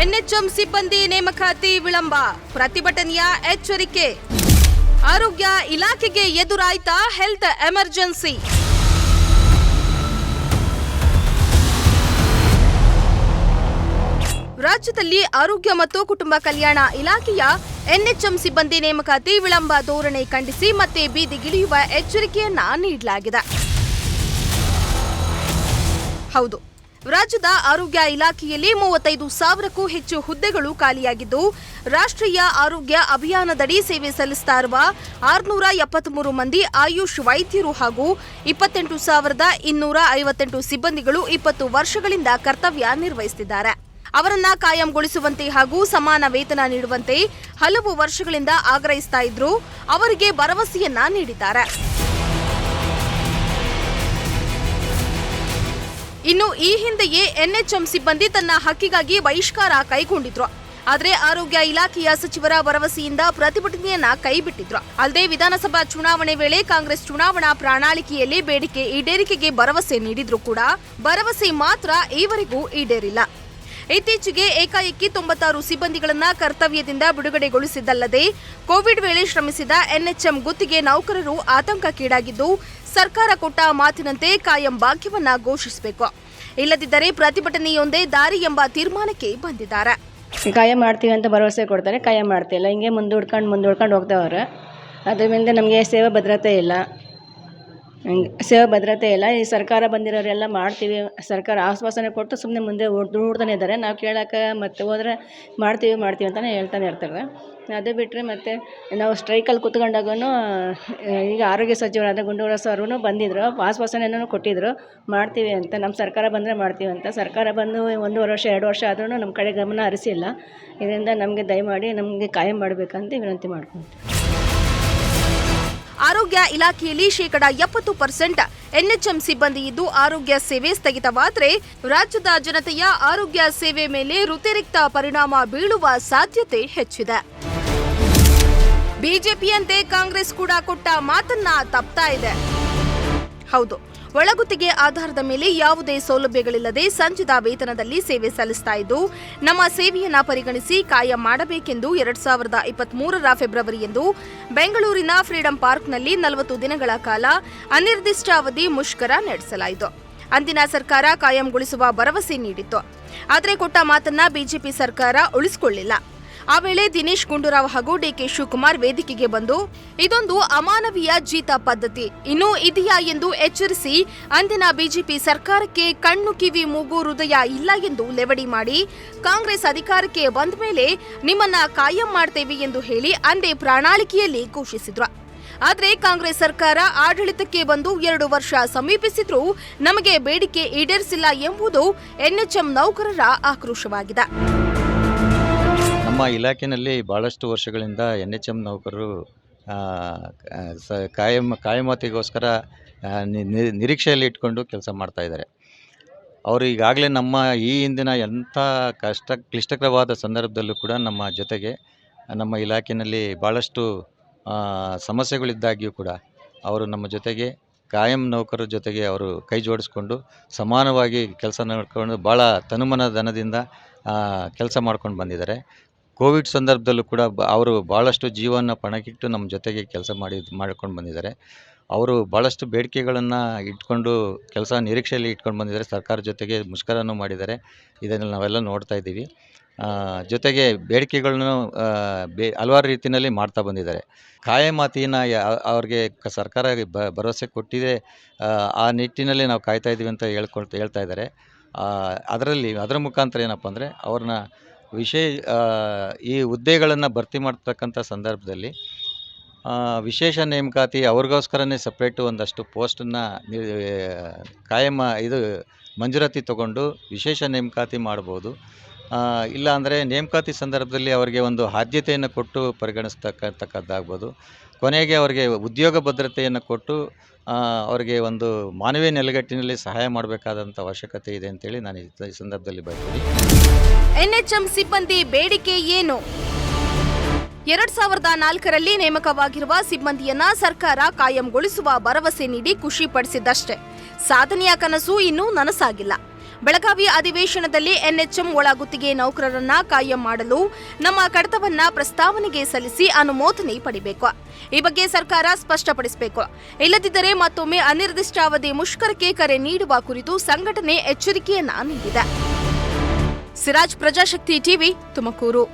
NHM ಸಿಬ್ಬಂದಿ ನೇಮಕಾತಿ ವಿಳಂಬ, ಪ್ರತಿಭಟನೆಯ ಎಚ್ಚರಿಕೆ. ಆರೋಗ್ಯ ಇಲಾಖೆಗೆ ಎದುರಾಯ್ತಾ ಹೆಲ್ತ್ ಎಮರ್ಜೆನ್ಸಿ. ರಾಜ್ಯದಲ್ಲಿ ಆರೋಗ್ಯ ಮತ್ತು ಕುಟುಂಬ ಕಲ್ಯಾಣ ಇಲಾಖೆಯ ಎನ್ಎಚ್ಎಂ ಸಿಬ್ಬಂದಿ ನೇಮಕಾತಿ ವಿಳಂಬ ಧೋರಣೆ ಖಂಡಿಸಿ ಮತ್ತೆ ಬೀದಿಗಿಳಿಯುವ ಎಚ್ಚರಿಕೆಯನ್ನ ನೀಡಲಾಗಿದೆ. ಹೌದು, ರಾಜ್ಯದ ಆರೋಗ್ಯ ಇಲಾಖೆಯಲ್ಲಿ 35,000ಕ್ಕೂ ಹೆಚ್ಚು ಹುದ್ದೆಗಳು ಖಾಲಿಯಾಗಿದ್ದು, ರಾಷ್ಟ್ರೀಯ ಆರೋಗ್ಯ ಅಭಿಯಾನದಡಿ ಸೇವೆ ಸಲ್ಲಿಸುತ್ತಾ ಇರುವ 673 ಮಂದಿ ಆಯುಷ್ ವೈದ್ಯರು ಹಾಗೂ 28,258 ಸಿಬ್ಬಂದಿಗಳು 20 ವರ್ಷಗಳಿಂದ ಕರ್ತವ್ಯ ನಿರ್ವಹಿಸುತ್ತಿದ್ದಾರೆ. ಅವರನ್ನ ಕಾಯಂಗೊಳಿಸುವಂತೆ ಹಾಗೂ ಸಮಾನ ವೇತನ ನೀಡುವಂತೆ ಹಲವು ವರ್ಷಗಳಿಂದ ಆಗ್ರಹಿಸ್ತಾ ಇದ್ರು. ಅವರಿಗೆ ಭರವಸೆಯನ್ನ ನೀಡಿದ್ದಾರೆ. ಇನ್ನು ಈ ಹಿಂದೆಯೇ ಎನ್ಎಚ್ಎಂ ಸಿಬ್ಬಂದಿ ತನ್ನ ಹಕ್ಕಿಗಾಗಿ ಬಹಿಷ್ಕಾರ ಕೈಗೊಂಡಿದ್ರು. ಆದರೆ ಆರೋಗ್ಯ ಇಲಾಖೆಯ ಸಚಿವರ ಭರವಸೆಯಿಂದ ಪ್ರತಿಭಟನೆಯನ್ನ ಕೈಬಿಟ್ಟಿದ್ರು. ಅಲ್ಲದೆ ವಿಧಾನಸಭಾ ಚುನಾವಣೆ ವೇಳೆ ಕಾಂಗ್ರೆಸ್ ಚುನಾವಣಾ ಪ್ರಣಾಳಿಕೆಯಲ್ಲಿ ಬೇಡಿಕೆ ಈಡೇರಿಕೆಗೆ ಭರವಸೆ ನೀಡಿದ್ರು ಕೂಡ ಭರವಸೆ ಮಾತ್ರ ಈವರೆಗೂ ಈಡೇರಿಲ್ಲ. ಇತ್ತೀಚೆಗೆ ಏಕಾಏಕಿ 96 ಸಿಬ್ಬಂದಿಗಳನ್ನ ಕರ್ತವ್ಯದಿಂದ ಬಿಡುಗಡೆಗೊಳಿಸಿದ್ದಲ್ಲದೆ ಕೋವಿಡ್ ವೇಳೆ ಶ್ರಮಿಸಿದ ಎನ್ಎಚ್ಎಂ ಗುತ್ತಿಗೆ ನೌಕರರು ಆತಂಕಕ್ಕೀಡಾಗಿದ್ದು, ಸರ್ಕಾರ ಕೊಟ್ಟ ಮಾತಿನಂತೆ ಕಾಯಂ ಭಾಗ್ಯವನ್ನ ಘೋಷಿಸಬೇಕು, ಇಲ್ಲದಿದ್ದರೆ ಪ್ರತಿಭಟನೆಯೊಂದೇ ದಾರಿ ಎಂಬ ತೀರ್ಮಾನಕ್ಕೆ ಬಂದಿದ್ದಾರೆ. ಕಾಯಂ ಮಾಡ್ತೀವಿ ಅಂತ ಭರವಸೆ ಕೊಡ್ತಾರೆ, ಕಾಯಂ ಮಾಡ್ತಿಲ್ಲ. ಹಿಂಗೆ ಮುಂದೂಡ್ಕೊಂಡು ಹೋಗ್ತಾವ್ರೆ. ಅದರಿಂದ ನಮಗೆ ಸೇವಾ ಭದ್ರತೆ ಇಲ್ಲ. ಈ ಸರ್ಕಾರ ಬಂದಿರೋರೆಲ್ಲ ಮಾಡ್ತೀವಿ, ಸರ್ಕಾರ ಆಶ್ವಾಸನೆ ಕೊಟ್ಟು ಸುಮ್ಮನೆ ಮುಂದೆ ನೋಡ್ತಾನೆ ಇದ್ದಾರೆ. ನಾವು ಕೇಳೋಕೆ ಮತ್ತೆ ಹೋದರೆ ಮಾಡ್ತೀವಿ ಅಂತಲೇ ಹೇಳ್ತಾನೆ ಇರ್ತಾರೆ. ಅದು ಬಿಟ್ಟರೆ ಮತ್ತೆ ನಾವು ಸ್ಟ್ರೈಕಲ್ಲಿ ಕೂತ್ಕೊಂಡಾಗೂ ಈಗ ಆರೋಗ್ಯ ಸಚಿವರಾದ ಗುಂಡೂರಾವ್ ಅವರು ಬಂದಿದ್ದರು, ಆಶ್ವಾಸನೆಯನ್ನು ಕೊಟ್ಟಿದ್ದರು ಮಾಡ್ತೀವಿ ಅಂತ. ನಮ್ಮ ಸರ್ಕಾರ ಬಂದರೆ ಮಾಡ್ತೀವಿ ಅಂತ. ಸರ್ಕಾರ ಬಂದು 1.5 ವರ್ಷ 2 ವರ್ಷ ಆದ್ರೂ ನಮ್ಮ ಕಡೆ ಗಮನ ಹರಿಸಿಲ್ಲ. ಇದರಿಂದ ನಮಗೆ ದಯಮಾಡಿ ನಮಗೆ ಕಾಯಂ ಮಾಡಬೇಕಂತ ವಿನಂತಿ ಮಾಡ್ಕೊಳ್ತೀವಿ. ಆರೋಗ್ಯ ಇಲಾಖೆಯಲ್ಲಿ 70% ಎನ್ಎಚ್ಎಂ ಸಿಬ್ಬಂದಿ ಇದ್ದು ಆರೋಗ್ಯ ಸೇವೆ ಸ್ಥಗಿತವಾದರೆ ರಾಜ್ಯದ ಜನತೆಯ ಆರೋಗ್ಯ ಸೇವೆ ಮೇಲೆ ವ್ಯತಿರಿಕ್ತ ಪರಿಣಾಮ ಬೀಳುವ ಸಾಧ್ಯತೆ ಹೆಚ್ಚಿದೆ. ಬಿಜೆಪಿಯಂತೆ ಕಾಂಗ್ರೆಸ್ ಕೂಡ ಕೊಟ್ಟ ಮಾತನ್ನ ತಪ್ತಾ ಇದೆ. ಹೌದು, ಒಳಗುತ್ತಿಗೆ ಆಧಾರದ ಮೇಲೆ ಯಾವುದೇ ಸೌಲಭ್ಯಗಳಿಲ್ಲದೆ ಸಂಚಿತ ವೇತನದಲ್ಲಿ ಸೇವೆ ಸಲ್ಲಿಸ್ತಾ ಇದ್ದು, ನಮ್ಮ ಸೇವೆಯನ್ನ ಪರಿಗಣಿಸಿ ಕಾಯಂ ಮಾಡಬೇಕೆಂದು 2023 ಫೆಬ್ರವರಿಯಂದು ಬೆಂಗಳೂರಿನ ಫ್ರೀಡಂ ಪಾರ್ಕ್ನಲ್ಲಿ 40 ದಿನಗಳ ಕಾಲ ಅನಿರ್ದಿಷ್ಟಾವಧಿ ಮುಷ್ಕರ ನಡೆಸಲಾಯಿತು. ಅಂದಿನ ಸರ್ಕಾರ ಕಾಯಂಗೊಳಿಸುವ ಭರವಸೆ ನೀಡಿತ್ತು. ಆದರೆ ಕೊಟ್ಟ ಮಾತನ್ನ ಬಿಜೆಪಿ ಸರ್ಕಾರ ಉಳಿಸಿಕೊಳ್ಳಿಲ್ಲ. ಆ ವೇಳೆ ದಿನೇಶ್ ಗುಂಡೂರಾವ್ ಹಾಗೂ ಡಿಕೆ ಶಿವಕುಮಾರ್ ವೇದಿಕೆಗೆ ಬಂದು ಇದೊಂದು ಅಮಾನವೀಯ ಜೀತ ಪದ್ಧತಿ ಇನ್ನೂ ಇದೆಯಾ ಎಂದು ಎಚ್ಚರಿಸಿ ಅಂದಿನ ಬಿಜೆಪಿ ಸರ್ಕಾರಕ್ಕೆ ಕಣ್ಣು ಕಿವಿ ಮೂಗು ಹೃದಯ ಇಲ್ಲ ಎಂದು ಲೆವಡಿ ಮಾಡಿ ಕಾಂಗ್ರೆಸ್ ಅಧಿಕಾರಕ್ಕೆ ಬಂದ ಮೇಲೆ ನಿಮ್ಮನ್ನ ಕಾಯಂ ಮಾಡ್ತೇವೆ ಎಂದು ಹೇಳಿ ಅಂದೇ ಪ್ರಣಾಳಿಕೆಯಲ್ಲಿ ಘೋಷಿಸಿದ್ರು. ಆದರೆ ಕಾಂಗ್ರೆಸ್ ಸರ್ಕಾರ ಆಡಳಿತಕ್ಕೆ ಬಂದು 2 ವರ್ಷ ಸಮೀಪಿಸಿದ್ರೂ ನಮಗೆ ಬೇಡಿಕೆ ಈಡೇರಿಸಿಲ್ಲ ಎಂಬುದು ಎನ್ಎಚ್ಎಂ ನೌಕರರ ಆಕ್ರೋಶವಾಗಿದೆ. ನಮ್ಮ ಇಲಾಖೆಯಲ್ಲಿ ಭಾಳಷ್ಟು ವರ್ಷಗಳಿಂದ ಎನ್ಎಚ್ಎಂ ನೌಕರರು ಕಾಯಮಾತಿಗೋಸ್ಕರ ನಿರೀಕ್ಷೆಯಲ್ಲಿ ಇಟ್ಕೊಂಡು ಕೆಲಸ ಮಾಡ್ತಾಯಿದ್ದಾರೆ. ಅವರು ಈಗಾಗಲೇ ನಮ್ಮ ಈ ಹಿಂದಿನ ಎಂಥ ಕ್ಲಿಷ್ಟಕರವಾದ ಸಂದರ್ಭದಲ್ಲೂ ಕೂಡ ನಮ್ಮ ಜೊತೆಗೆ ನಮ್ಮ ಇಲಾಖೆಯಲ್ಲಿ ಭಾಳಷ್ಟು ಸಮಸ್ಯೆಗಳಿದ್ದಾಗ್ಯೂ ಕೂಡ ಅವರು ನಮ್ಮ ಜೊತೆಗೆ ಕಾಯಂ ನೌಕರರ ಜೊತೆಗೆ ಅವರು ಕೈ ಜೋಡಿಸ್ಕೊಂಡು ಸಮಾನವಾಗಿ ಕೆಲಸ ಮಾಡ್ಕೊಂಡು ಭಾಳ ತನುಮನ ಧನದಿಂದ ಕೆಲಸ ಮಾಡ್ಕೊಂಡು ಬಂದಿದ್ದಾರೆ. ಕೋವಿಡ್ ಸಂದರ್ಭದಲ್ಲೂ ಕೂಡ ಅವರು ಭಾಳಷ್ಟು ಜೀವನ ಪಣಕ್ಕಿಟ್ಟು ನಮ್ಮ ಜೊತೆಗೆ ಕೆಲಸ ಮಾಡ್ಕೊಂಡು ಬಂದಿದ್ದಾರೆ. ಅವರು ಭಾಳಷ್ಟು ಬೇಡಿಕೆಗಳನ್ನು ಇಟ್ಕೊಂಡು ನಿರೀಕ್ಷೆಯಲ್ಲಿ ಇಟ್ಕೊಂಡು ಬಂದಿದ್ದಾರೆ. ಸರ್ಕಾರ ಜೊತೆಗೆ ಮುಷ್ಕರನೂ ಮಾಡಿದ್ದಾರೆ. ಇದನ್ನು ನಾವೆಲ್ಲ ನೋಡ್ತಾ ಇದ್ದೀವಿ. ಜೊತೆಗೆ ಬೇಡಿಕೆಗಳನ್ನು ಹಲವಾರು ರೀತಿಯಲ್ಲಿ ಮಾಡ್ತಾ ಬಂದಿದ್ದಾರೆ. ಕಾಯಮಾತಿನ ಅವ್ರಿಗೆ ಸರ್ಕಾರ ಭರವಸೆ ಕೊಟ್ಟಿದೆ, ಆ ನಿಟ್ಟಿನಲ್ಲಿ ನಾವು ಕಾಯ್ತಾ ಇದ್ದೀವಿ ಅಂತ ಹೇಳ್ತಾ ಇದ್ದಾರೆ. ಅದರ ಮುಖಾಂತರ ಏನಪ್ಪ ಅಂದರೆ ಅವ್ರನ್ನ ಈ ಹುದ್ದೆಗಳನ್ನು ಭರ್ತಿ ಮಾಡ್ತಕ್ಕಂಥ ಸಂದರ್ಭದಲ್ಲಿ ವಿಶೇಷ ನೇಮಕಾತಿ ಅವ್ರಿಗೋಸ್ಕರನೇ ಸಪ್ರೇಟು ಒಂದಷ್ಟು ಪೋಸ್ಟನ್ನು ಮಂಜೂರಾತಿ ತಗೊಂಡು ವಿಶೇಷ ನೇಮಕಾತಿ ಮಾಡ್ಬೋದು. ಇಲ್ಲ ಅಂದರೆ ನೇಮಕಾತಿ ಸಂದರ್ಭದಲ್ಲಿ ಅವರಿಗೆ ಒಂದು ಆದ್ಯತೆಯನ್ನು ಕೊಟ್ಟು ಪರಿಗಣಿಸ್ತಕ್ಕಂಥದ್ದಾಗ್ಬೋದು. ಕೊನೆಗೆ ಅವರಿಗೆ ಉದ್ಯೋಗ ಭದ್ರತೆಯನ್ನು ಕೊಟ್ಟು ಅವರಿಗೆ ಒಂದು ಮಾನವೀಯ ನೆಲೆಗಟ್ಟಿನಲ್ಲಿ ಸಹಾಯ ಮಾಡಬೇಕಾದಂಥ ಅವಶ್ಯಕತೆ ಇದೆ ಅಂತೇಳಿ ನಾನು ಈ ಸಂದರ್ಭದಲ್ಲಿ ಬಯಸ್ತೀನಿ. ಎನ್ಎಚ್ಎಂ ಸಿಬ್ಬಂದಿ ಬೇಡಿಕೆ ಏನು? 2004ರಲ್ಲಿ ನೇಮಕವಾಗಿರುವ ಸಿಬ್ಬಂದಿಯನ್ನ ಸರ್ಕಾರ ಕಾಯಂಗೊಳಿಸುವ ಭರವಸೆ ನೀಡಿ ಖುಷಿ ಪಡಿಸಿದ್ದಷ್ಟೇ. ಸಾಧನೆಯ ಕನಸು ಇನ್ನೂ ನನಸಾಗಿಲ್ಲ. ಬೆಳಗಾವಿ ಅಧಿವೇಶನದಲ್ಲಿ ಎನ್ಎಚ್ಎಂ ಒಳಗುತ್ತಿಗೆ ನೌಕರರನ್ನ ಕಾಯಂ ಮಾಡಲು ನಮ್ಮ ಕಡತವನ್ನ ಪ್ರಸ್ತಾವನೆಗೆ ಸಲ್ಲಿಸಿ ಅನುಮೋದನೆ ಪಡೆಯಬೇಕು. ಈ ಬಗ್ಗೆ ಸರ್ಕಾರ ಸ್ಪಷ್ಟಪಡಿಸಬೇಕು. ಇಲ್ಲದಿದ್ದರೆ ಮತ್ತೊಮ್ಮೆ ಅನಿರ್ದಿಷ್ಟಾವಧಿ ಮುಷ್ಕರಕ್ಕೆ ಕರೆ ನೀಡುವ ಕುರಿತು ಸಂಘಟನೆ ಎಚ್ಚರಿಕೆಯನ್ನ ನೀಡಿದೆ. ಸಿರಾಜ್, ಪ್ರಜಾಶಕ್ತಿ ಟಿವಿ, ತುಮಕೂರು.